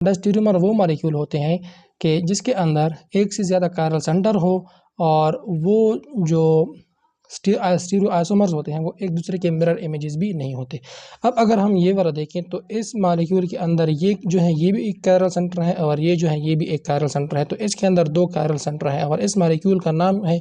Diastereomer वो molecule होते हैं कि जिसके अंदर एक से ज़्यादा कायरल सेंटर हो और वो जो स्टीरियो आइसोमर्स होते हैं वो एक दूसरे के मिरर इमेजेस भी नहीं होते। अब अगर हम ये वाला देखें तो इस मॉलिक्यूल के अंदर ये जो है ये भी एक कायरल सेंटर है और ये जो है ये भी एक कायरल सेंटर है, तो इसके अंदर 2 कायरल सेंटर है और इस मॉलिक्यूल का नाम है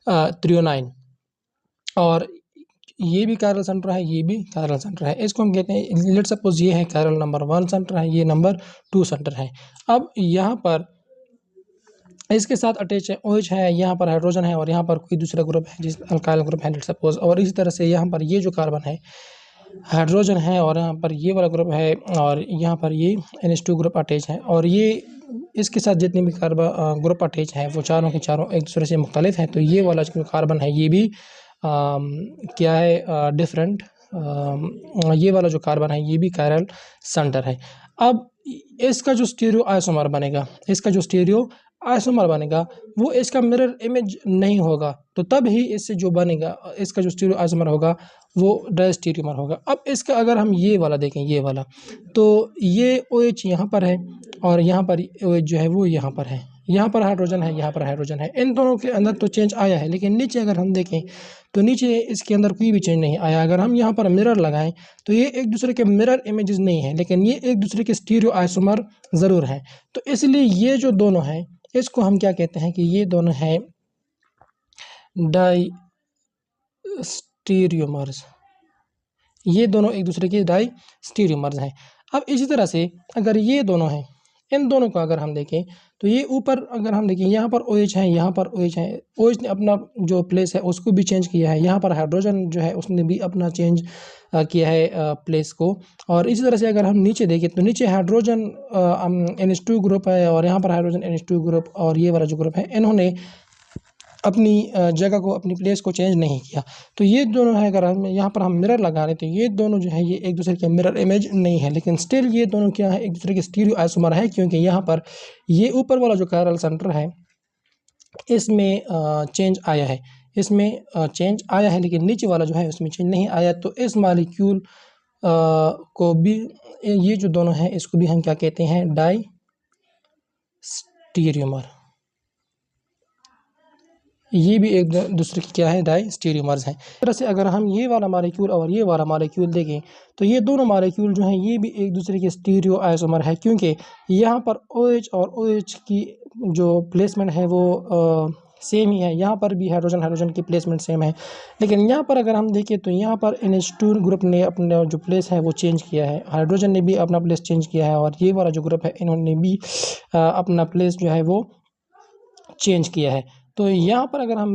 थ्रियोनाइन। और ये भी कायरल सेंटर है, ये भी कायरल सेंटर है। इसको हम कहते हैं, लेट्स सपोज ये है कायरल नंबर 1 सेंटर है, ये नंबर 2 सेंटर है। अब यहाँ पर इसके साथ अटैच है OH है, यहाँ पर हाइड्रोजन है और यहाँ पर कोई दूसरा ग्रुप है जिस अल्काइल ग्रुप है लेट्स सपोज। और इसी तरह से यहाँ पर ये जो कार्बन है हाइड्रोजन है और यहाँ पर ये वाला ग्रुप है और यहाँ पर ये NH2 ग्रुप अटैच है। और ये इसके साथ जितने भी कार्बन ग्रुप अटैच हैं वो चारों के चारों एक दूसरे से मुख्तलिफ हैं। तो ये वाला जो कार्बन है ये भी क्या है डिफरेंट। ये वाला जो कार्बन है ये भी कायरल सेंटर है। अब इसका जो स्टीरियो आइसोमर बनेगा, इसका जो स्टीरियो आइसोमर बनेगा वो इसका मिरर इमेज नहीं होगा, तो तब ही इससे जो बनेगा इसका जो स्टीरियो आइसोमर होगा वो डायस्टीरियोमर होगा। अब इसका अगर हम ये वाला देखें, ये वाला, तो ये OH यहाँ पर है और यहाँ पर OH जो है वो यहाँ पर है, यहाँ पर हाइड्रोजन है, यहाँ पर हाइड्रोजन है। इन दोनों के अंदर तो चेंज आया है, लेकिन नीचे अगर हम देखें तो नीचे इसके अंदर कोई भी चेंज नहीं आया। अगर हम यहाँ पर मिरर लगाएं तो ये एक दूसरे के मिरर इमेजेस नहीं है, लेकिन ये एक दूसरे के स्टीरियो आइसोमर ज़रूर हैं। तो इसलिए ये जो दोनों हैं इसको हम क्या कहते हैं कि ये दोनों हैं डायस्टीरियोमर्स। ये दोनों एक दूसरे के डायस्टीरियोमर्स हैं। अब इसी तरह से अगर ये दोनों हैं, इन दोनों का अगर हम देखें तो ये ऊपर अगर हम देखें यहाँ पर OH है, यहाँ पर OH है। OH ने अपना जो प्लेस है उसको भी चेंज किया है। यहाँ पर हाइड्रोजन जो है उसने भी अपना चेंज किया है प्लेस को। और इसी तरह से अगर हम नीचे देखें तो नीचे हाइड्रोजन NH2 ग्रुप है और यहाँ पर हाइड्रोजन NH2 ग्रुप और ये वाला जो ग्रुप है इन्होंने अपनी जगह को, अपनी प्लेस को चेंज नहीं किया। तो ये दोनों है, अगर हम यहाँ पर हम मिरर लगा रहे तो ये दोनों जो है ये एक दूसरे के मिरर इमेज नहीं है, लेकिन स्टिल ये दोनों क्या है एक दूसरे के स्टीरियो आइसोमर है, क्योंकि यहाँ पर ये ऊपर वाला जो कायरल सेंटर है इसमें चेंज आया है, इसमें चेंज आया है, लेकिन नीचे वाला जो है उसमें चेंज नहीं आया। तो इस मॉलिक्यूल को भी, ये जो दोनों हैं इसको भी हम क्या कहते हैं डायस्टीरियोमर। ये भी एक दूसरे की क्या है डायस्टीरियोमर्स हैं। इस तरह से अगर हम ये वाला मॉलिक्यूल और ये वाला मॉलिक्यूल देखें तो ये दोनों मॉलिक्यूल जो हैं ये भी एक दूसरे के स्टीरियो आइसोमर है, क्योंकि यहाँ पर OH और OH की जो प्लेसमेंट है वो सेम ही है। यहाँ पर भी हाइड्रोजन हाइड्रोजन की प्लेसमेंट सेम है, लेकिन यहाँ पर अगर हम देखें तो यहाँ पर NH2 ग्रुप ने अपना जो प्लेस है वो चेंज किया है, हाइड्रोजन ने भी अपना प्लेस चेंज किया है और ये वाला जो ग्रुप है इन्होंने भी अपना प्लेस जो है वो चेंज किया है। तो यहाँ पर अगर हम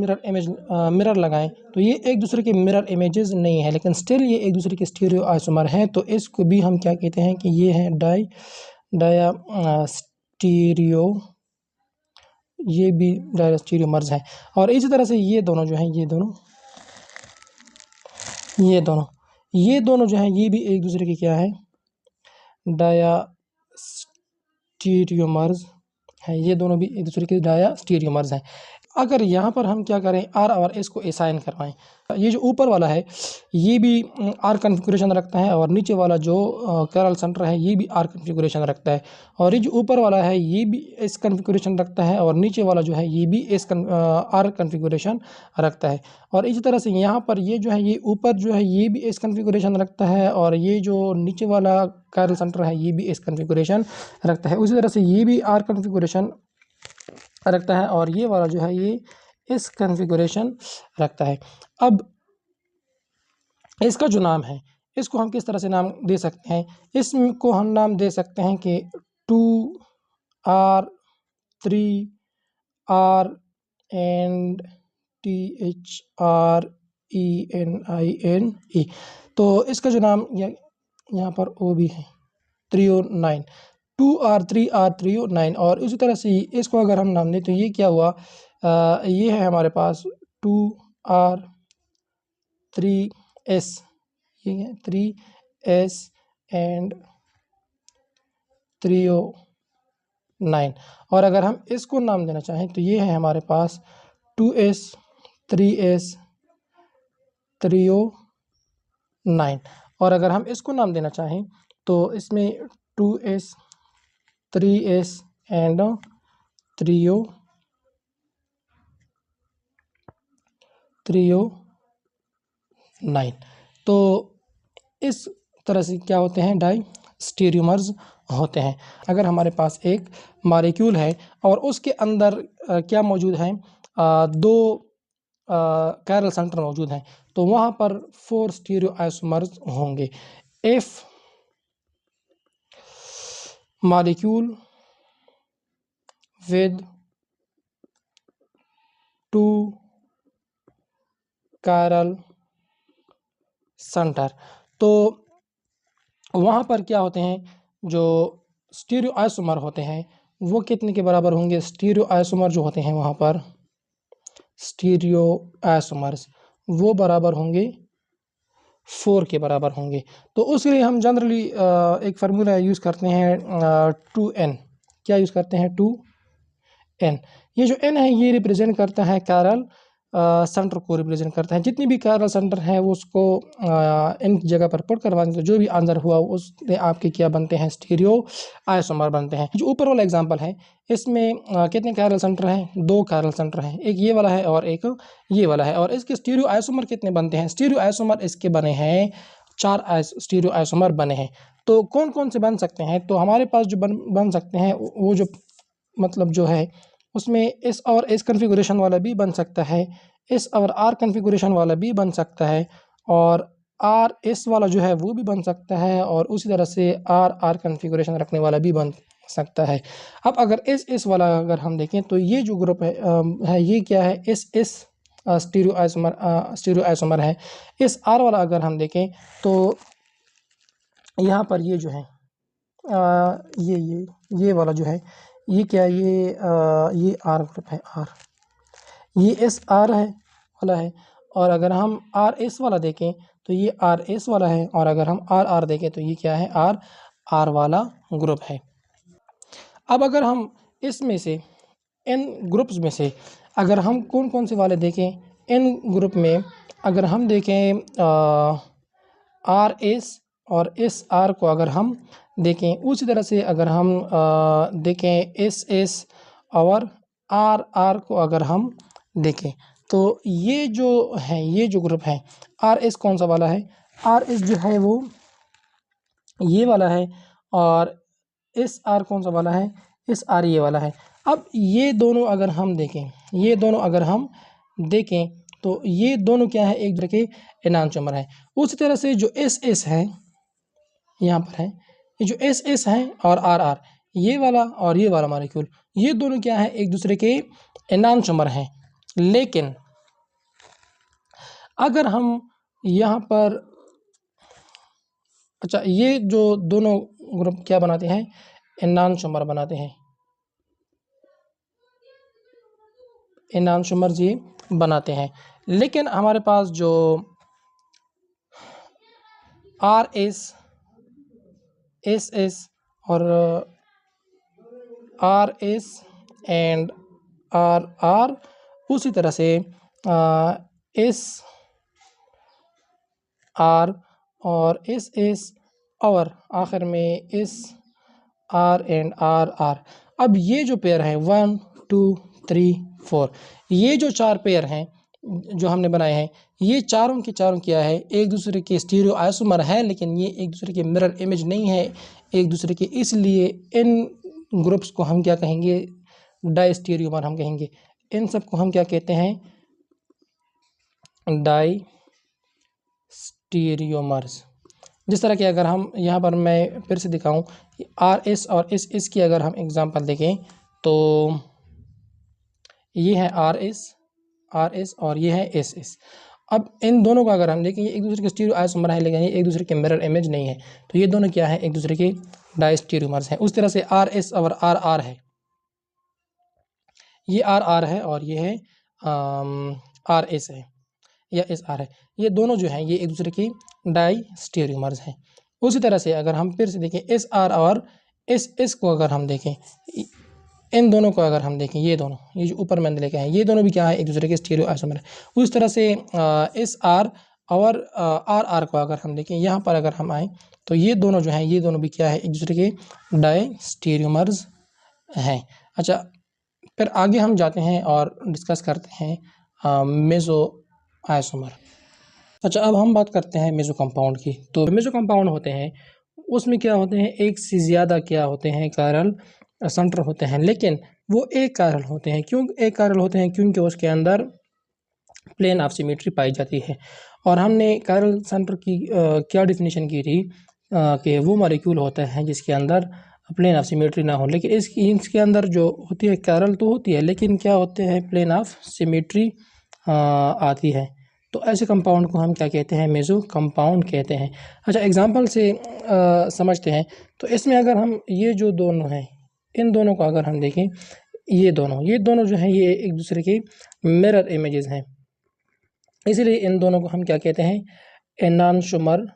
मिरर लगाएं तो ये एक दूसरे के मिरर इमेजेस नहीं है, लेकिन स्टिल ये एक दूसरे के स्टीरियो आइसोमर हैं। तो इसको भी हम क्या कहते हैं कि ये है डायस्टीरियो, ये भी डायस्टीरियोमर्स हैं। और इसी तरह से ये दोनों जो हैं ये दोनों जो हैं ये भी एक दूसरे के क्या है डायस्टीरियोमर्स हैं, ये दोनों भी एक दूसरे के डायस्टीरियोमर्स हैं। अगर यहाँ पर हम क्या करें R और S को असाइन करवाएं, ये जो ऊपर वाला है ये भी R कन्फिगरेशन रखता है और नीचे वाला जो कायरल सेंटर है ये भी R कन्फिगरेशन रखता है, और ये जो ऊपर वाला है ये भी S कन्फिगरेशन रखता है और नीचे वाला जो है ये भी R कन्फिगरेशन रखता है। और इसी तरह से यहाँ पर ये जो है ये ऊपर जो है ये भी S कन्फिगरेशन रखता है और ये जो नीचे वाला कायरल सेंटर है ये भी S कन्फिगरेशन रखता है। उसी तरह से ये भी R कन्फिगरेशन रखता है और ये वाला जो है ये इस कॉन्फ़िगरेशन रखता है। अब इसका जो नाम है इसको हम किस तरह से नाम दे सकते हैं, इसको हम नाम दे सकते हैं कि 2R 3R and THRENINE। तो इसका जो नाम यहाँ पर O भी है 309, 2R 3R 309। और इसी तरह से इसको अगर हम नाम दें तो ये क्या हुआ, ये है हमारे पास 2R 3S, ये है 3S and 309। और अगर हम इसको नाम देना चाहें तो ये है हमारे पास 2S 3S 309। और अगर हम इसको नाम देना चाहें तो इसमें 2S 3s एंड थ्रियो 9। तो इस तरह से क्या होते हैं, डाई स्टीरियोमर्स होते हैं। अगर हमारे पास एक मॉलिक्यूल है और उसके अंदर क्या मौजूद है, दो कैरल सेंटर मौजूद हैं, तो वहाँ पर 4 स्टीरियो आइसोमर्स होंगे। If molecule with 2 chiral centre, तो वहाँ पर क्या होते हैं, जो स्टीरियो आइसोमर होते हैं वो कितने के बराबर होंगे। स्टीरियो आइसोमर जो होते हैं वहाँ पर स्टीरियो आइसोमर्स वो बराबर होंगे 4 के बराबर होंगे। तो उसके लिए हम जनरली एक फार्मूला यूज़ करते हैं 2n। क्या यूज़ करते हैं, 2n। ये जो n है ये रिप्रेजेंट करता है कैरल सेंटर को रिप्रेजेंट करता है। जितनी भी कैरल सेंटर है वो उसको इन जगह पर पुट करवा दें, तो जो भी आंसर हुआ उससे आपके क्या बनते हैं, स्टीरियो आइसोमर बनते हैं। जो ऊपर वाला एग्जांपल है इसमें कितने कैरल सेंटर हैं, 2 कैरल सेंटर हैं, एक ये वाला है और एक ये वाला है। और इसके स्टीरियो आइसोमर कितने बनते हैं, स्टीरियो आइसोमर इसके बने हैं 4 स्टीरियो आइसोमर बने हैं। तो कौन कौन से बन सकते हैं, तो हमारे पास जो बन सकते हैं वो जो मतलब जो है उसमें इस और इस कन्फिगुरेशन वाला भी बन सकता है, इस और आर कन्फिगुरेशन वाला भी बन सकता है, और आर एस वाला जो है वो भी बन सकता है, और उसी तरह से आर आर कन्फिगुरेशन रखने वाला भी बन सकता है। अब अगर इस वाला अगर हम देखें तो ये जो ग्रुप है ये क्या है, इस स्टीरियो आइसोमर है। इस आर वाला अगर हम देखें तो यहाँ पर ये जो है ये वाला जो है ये क्या है, ये आर ग्रुप है, आर ये एस आर है वाला है। और अगर हम आर एस वाला देखें तो ये आर एस वाला है, और अगर हम आर आर देखें तो ये क्या है, आर आर वाला ग्रुप है। अब अगर हम इसमें से इन ग्रुप्स में से अगर हम कौन कौन से वाले देखें, इन ग्रुप में अगर हम देखें आर एस और एस आर को अगर हम देखें, उसी तरह से अगर हम देखें एस एस और आर आर को अगर हम देखें, तो ये जो है ये जो ग्रुप है आर एस कौन सा वाला है, आर एस जो है वो ये वाला है, और एस आर कौन सा वाला है, एस आर ये वाला है। अब ये दोनों अगर हम देखें, ये दोनों अगर हम देखें तो ये दोनों क्या है, एक दूसरे के एनांचोमर है। उसी तरह से जो एस एस है यहाँ पर है, ये जो एस एस है और आर आर ये वाला और ये वाला मॉलिक्यूल, ये दोनों क्या है, एक दूसरे के एनांचोमर हैं। लेकिन अगर हम यहाँ पर अच्छा, ये जो दोनों ग्रुप क्या बनाते हैं, एनांचोमर बनाते हैं, एनांचोमर ये बनाते हैं। लेकिन हमारे पास जो आर एस एस एस और R S and R R, उसी तरह से एस आर और एस एस, और आखिर में S R and R R. अब ये जो पेयर हैं 1 2 3 4, ये जो 4 पेयर हैं जो हमने बनाए हैं, ये चारों के चारों क्या है, एक दूसरे के स्टीरियो आइसोमर है, लेकिन ये एक दूसरे के मिरर इमेज नहीं है एक दूसरे के, इसलिए इन ग्रुप्स को हम क्या कहेंगे, डाई स्टीरियोमर हम कहेंगे। इन सब को हम क्या कहते हैं, डाई स्टीरियोमर्स। जिस तरह के अगर हम यहाँ पर मैं फिर से दिखाऊं, आर एस और एस एस की अगर हम एग्जांपल देखें तो ये है आर एस और ये है एस एस। अब इन दोनों का अगर हम देखें, ये एक दूसरे के स्टीरियो आइसोमर है, लेकिन ये एक दूसरे के मिरर इमेज नहीं है, तो ये दोनों क्या है, एक दूसरे के डाई स्टीरियोमर्स हैं। उस तरह से आर एस और आर आर है, ये आर आर है और ये है आर एस है या एस आर है, ये दोनों जो हैं ये एक दूसरे की डाई स्टीरियोमर्स हैं। उसी तरह से अगर हम फिर से देखें एस आर और एस एस को अगर हम देखें, इन दोनों को अगर हम देखें, ये दोनों, ये जो ऊपर मैंने लेके आए ये दोनों भी क्या है, एक दूसरे के स्टीरियो आइसोमर है। उस तरह से एस आर और आर आर को अगर हम देखें, यहाँ पर अगर हम आएँ तो ये दोनों जो हैं, ये दोनों भी क्या है, एक दूसरे के डायस्टेरियोमर्स हैं। अच्छा, फिर आगे हम जाते हैं और डिस्कस करते हैं मेसो आइसोमर। अच्छा, अब हम बात करते हैं मेसो कंपाउंड की। तो मेसो कंपाउंड होते हैं, उसमें क्या होते हैं, एक से ज़्यादा क्या होते हैं, कायरल सेंटर होते हैं, लेकिन वो एक कायरल होते हैं। क्यों एक कायरल होते हैं? क्योंकि उसके अंदर प्लेन ऑफ सिमेट्री पाई जाती है। और हमने कायरल सेंटर की क्या डिफिनीशन की थी कि वो मॉलिक्यूल होता है जिसके अंदर प्लेन ऑफ सिमेट्री ना हो। लेकिन इसके अंदर जो होती है, कायरल तो होती है, लेकिन क्या होते हैं, प्लेन ऑफ सिमेट्री आती है। तो ऐसे कंपाउंड को हम क्या कहते हैं, मेसो कंपाउंड कहते हैं। अच्छा, एग्जांपल से समझते हैं। तो इसमें अगर हम ये जो दोनों हैं, इन दोनों को अगर हम देखें, ये दोनों जो हैं, ये एक दूसरे के मिरर इमेजेस हैं, इसलिए इन दोनों को हम क्या कहते हैं, एनानशोमर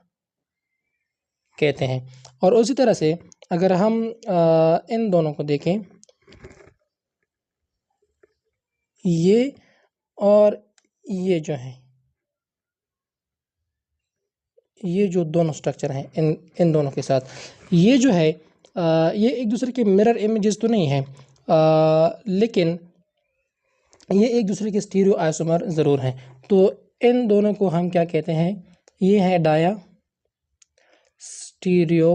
कहते हैं। और उसी तरह से अगर हम इन दोनों को देखें, ये और ये जो हैं, ये जो दोनों स्ट्रक्चर हैं, इन दोनों के साथ, ये जो है ये एक दूसरे के मिरर इमेजेस तो नहीं है, लेकिन ये एक दूसरे के स्टीरियो आइसोमर ज़रूर हैं। तो इन दोनों को हम क्या कहते हैं, ये है डाया स्टीरियो,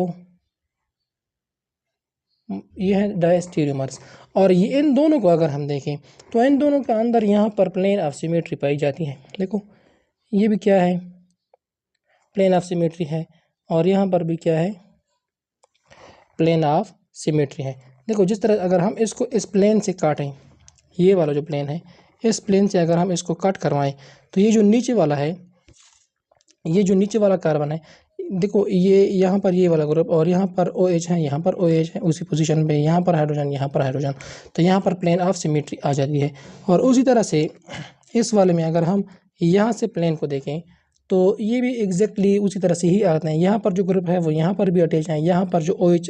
ये है डायस्टीरियोमर्स। और ये इन दोनों को अगर हम देखें तो इन दोनों के अंदर यहाँ पर प्लेन ऑफ सिमेट्री पाई जाती है। देखो, ये भी क्या है, प्लेन ऑफ सिमेट्री है, और यहाँ पर भी क्या है, प्लेन ऑफ सिमेट्री है। देखो, जिस तरह अगर हम इसको इस प्लेन से काटें, ये वाला जो प्लेन है, इस प्लेन से अगर हम इसको कट करवाएं, तो ये जो नीचे वाला है, ये जो नीचे वाला कार्बन है, देखो ये यहाँ पर ये वाला ग्रुप, और यहाँ पर OH है, यहाँ पर OH है उसी पोजीशन पे, यहाँ पर हाइड्रोजन, यहाँ पर हाइड्रोजन, तो यहाँ पर प्लेन ऑफ सिमेट्री आ जाती है। और उसी तरह से इस वाले में अगर हम यहाँ से प्लेन को देखें, तो ये भी एग्जैक्टली उसी तरह से ही आते हैं। यहाँ पर जो ग्रुप है वो यहाँ पर भी अटैच हैं, यहाँ पर जो OH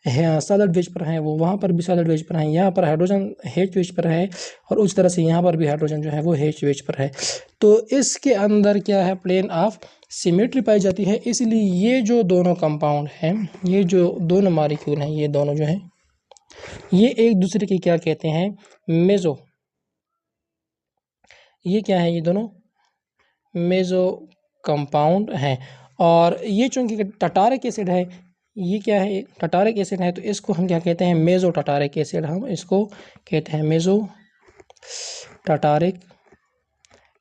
है सॉलिड वेज पर हैं, वो वहाँ पर भी सॉलिड वेज पर हैं, यहाँ पर हाइड्रोजन H वेज पर है, और उस तरह से यहाँ पर भी हाइड्रोजन जो है वो H वेज पर है। तो इसके अंदर क्या है, प्लेन ऑफ सिमेट्री पाई जाती है। इसलिए ये जो दोनों कंपाउंड हैं, ये जो दोनों मॉलिक्यूल हैं, ये दोनों जो हैं, ये एक दूसरे के क्या कहते हैं, मेसो, ये क्या है, ये दोनों मेसो कंपाउंड हैं। और ये चूंकि टाटारिक एसिड है, ये क्या है, टाटारिक एसिड है, तो इसको हम क्या कहते हैं, मेसो टाटारिक एसिड, हम इसको कहते हैं मेसो टाटारिक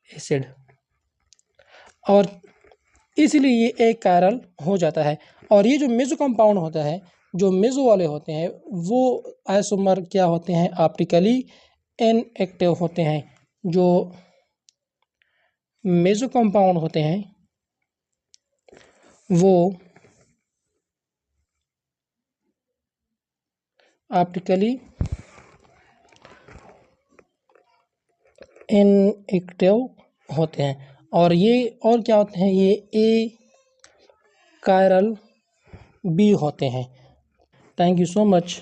एसिड। और इसलिए ये एक कायरल हो जाता है। और ये जो मेसो कंपाउंड होता है, जो मेसो वाले होते हैं, वो आइसोमर क्या होते हैं, ऑप्टिकली इनएक्टिव होते हैं। जो मेसो कंपाउंड होते हैं वो ऑप्टिकली इनएक्टिव होते हैं। और ये और क्या होते हैं, ये ए कायरल बी होते हैं। Thank you so much.